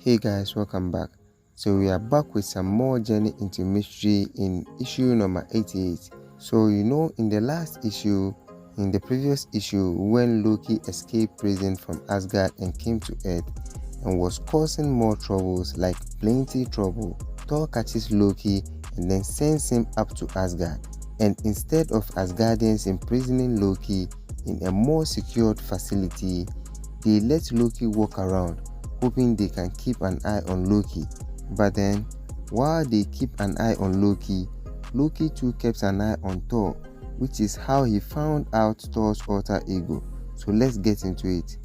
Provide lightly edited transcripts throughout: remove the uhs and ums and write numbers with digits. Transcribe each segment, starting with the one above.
Hey guys, welcome back. So we are back with some more journey into mystery in issue number 88. So in the last issue, in the previous issue, when Loki escaped prison from Asgard and came to Earth and was causing more troubles, like plenty trouble, Thor catches Loki and then sends him up to Asgard. And instead of Asgardians imprisoning Loki in a more secured facility, they let Loki walk around, hoping they can keep an eye on Loki. But then, while they keep an eye on Loki, Loki too kept an eye on Thor, which is how he found out Thor's alter ego. So let's get into it.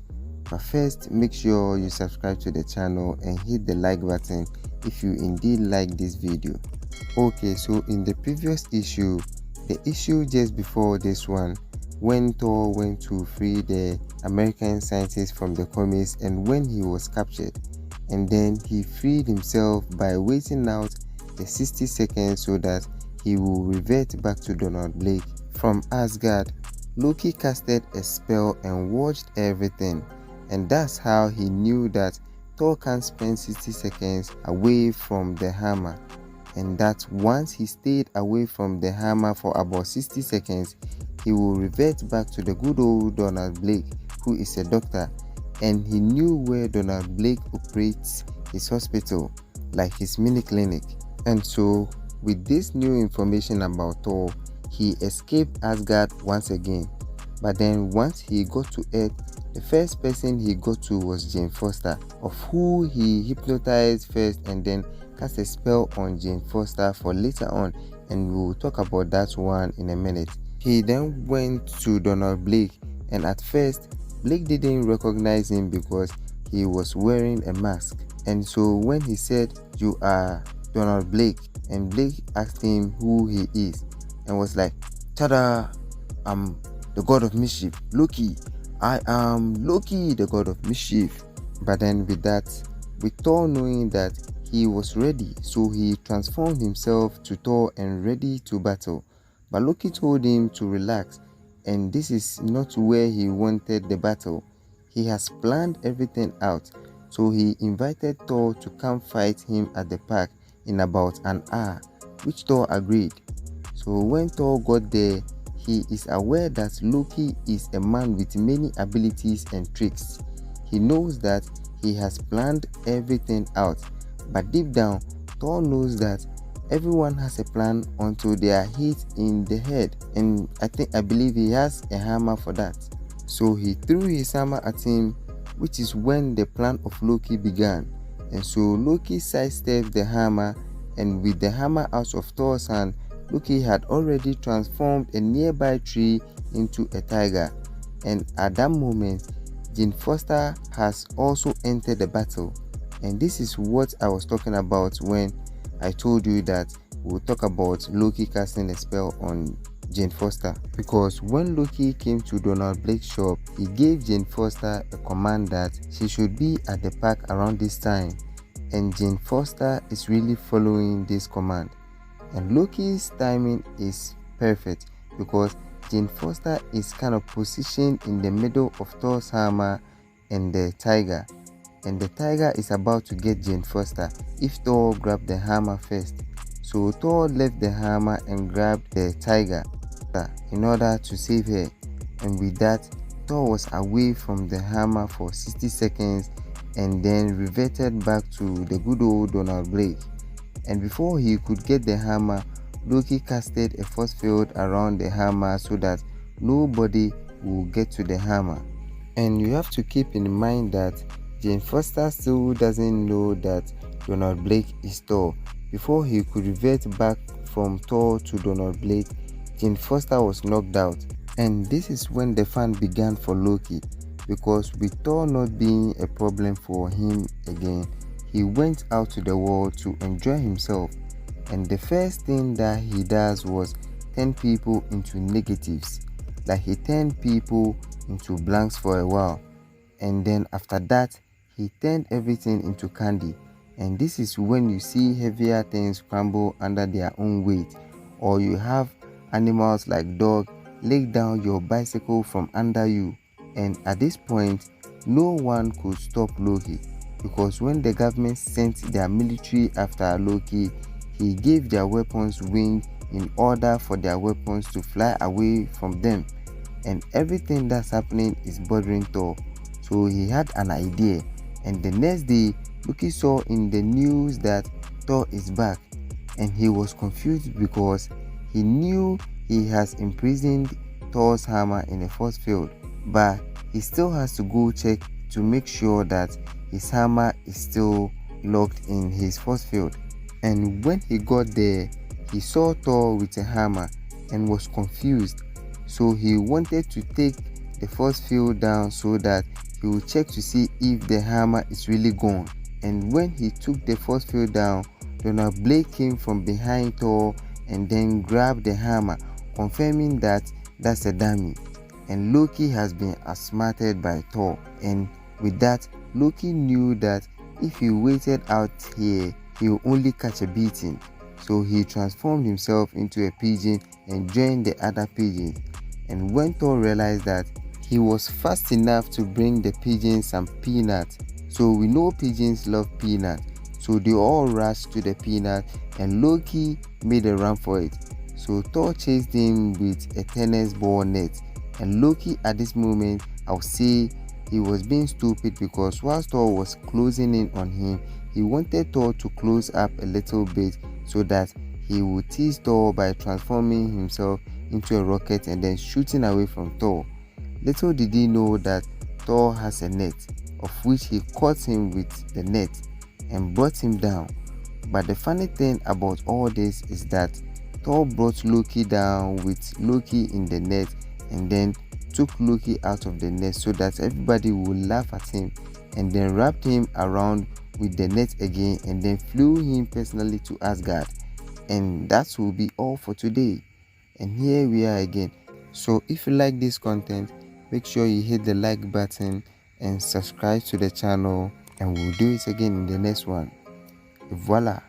But first, make sure you subscribe to the channel and hit the like button if you indeed like this video. Okay, so in the previous issue, the issue just before this one, when Thor went to free the American scientist from the comics and when he was captured, and then he freed himself by waiting out the 60 seconds so that he will revert back to Donald Blake from Asgard. Loki casted a spell and watched everything, and that's how he knew that Thor can't spend 60 seconds away from the hammer, and that once he stayed away from the hammer for about 60 seconds, he will revert back to the good old Donald Blake, who is a doctor, and he knew where Donald Blake operates his hospital, like his mini clinic. And so, with this new information about Thor, he escaped Asgard once again. But then once he got to Earth, the first person he got to was Jane Foster, of who he hypnotized first and then cast a spell on Jane Foster for later on, and we'll talk about that one in a minute. He then went to Donald Blake, and at first Blake didn't recognize him because he was wearing a mask. And so when he said, "You are Donald Blake," and Blake asked him who he is and was like, "Tada, I'm the god of mischief, Loki. I am Loki, the god of mischief." But then with that, with Thor knowing that he was ready, so he transformed himself to Thor and ready to battle. But Loki told him to relax, and this is not where he wanted the battle. He has planned everything out, so he invited Thor to come fight him at the park in about an hour, which Thor agreed. So when Thor got there, he is aware that Loki is a man with many abilities and tricks. He knows that he has planned everything out, but deep down, Thor knows that everyone has a plan until they are hit in the head, and I believe he has a hammer for that. So he threw his hammer at him, which is when the plan of Loki began. And so Loki sidestepped the hammer, and with the hammer out of Thor's hand, Loki had already transformed a nearby tree into a tiger. And at that moment, Jane Foster has also entered the battle. And this is what I was talking about when I told you that we'll talk about Loki casting a spell on Jane Foster. Because when Loki came to Donald Blake's shop, he gave Jane Foster a command that she should be at the park around this time. And Jane Foster is really following this command. And Loki's timing is perfect because Jane Foster is kind of positioned in the middle of Thor's hammer and the tiger. And the tiger is about to get Jane Foster if Thor grabbed the hammer first. So Thor left the hammer and grabbed the tiger in order to save her. And with that, Thor was away from the hammer for 60 seconds and then reverted back to the good old Donald Blake. And before he could get the hammer, Loki casted a force field around the hammer so that nobody will get to the hammer. And you have to keep in mind that Jane Foster still doesn't know that Donald Blake is Thor. Before he could revert back from Thor to Donald Blake, Jane Foster was knocked out. And this is when the fun began for Loki, because with Thor not being a problem for him again, he went out to the world to enjoy himself. And the first thing that he does was turn people into negatives. Like he turned people into blanks for a while. And then after that, he turned everything into candy. And this is when you see heavier things crumble under their own weight, or you have animals like dog lay down your bicycle from under you. And at this point, no one could stop Loki. because when the government sent their military after Loki, he gave their weapons wing in order for their weapons to fly away from them. And everything that's happening is bothering Thor. So he had an idea, and the next day Loki saw in the news that Thor is back, and he was confused because he knew he has imprisoned Thor's hammer in a force field, but he still has to go check to make sure that his hammer is still locked in his force field. And when he got there, he saw Thor with a hammer and was confused. So he wanted to take the force field down so that he would check to see if the hammer is really gone. And when he took the force field down, Donald Blake came from behind Thor and then grabbed the hammer, confirming that that's a dummy. And Loki has been outsmarted by Thor. And with that, Loki knew that if he waited out here, he will only catch a beating. So he transformed himself into a pigeon and joined the other pigeons. And when Thor realized that, he was fast enough to bring the pigeons some peanuts. So we know pigeons love peanuts. So they all rushed to the peanut and Loki made a run for it. So Thor chased him with a tennis ball net. And Loki at this moment, I would say he was being stupid because whilst Thor was closing in on him, he wanted Thor to close up a little bit so that he would tease Thor by transforming himself into a rocket and then shooting away from Thor. Little did he know that Thor has a net, of which he caught him with the net and brought him down. But the funny thing about all this is that Thor brought Loki down with Loki in the net and then took Loki out of the net so that everybody would laugh at him, and then wrapped him around with the net again and then flew him personally to Asgard. And that will be all for today. And here we are again. So if you like this content, make sure you hit the like button and subscribe to the channel, and we'll do it again in the next one. Voila.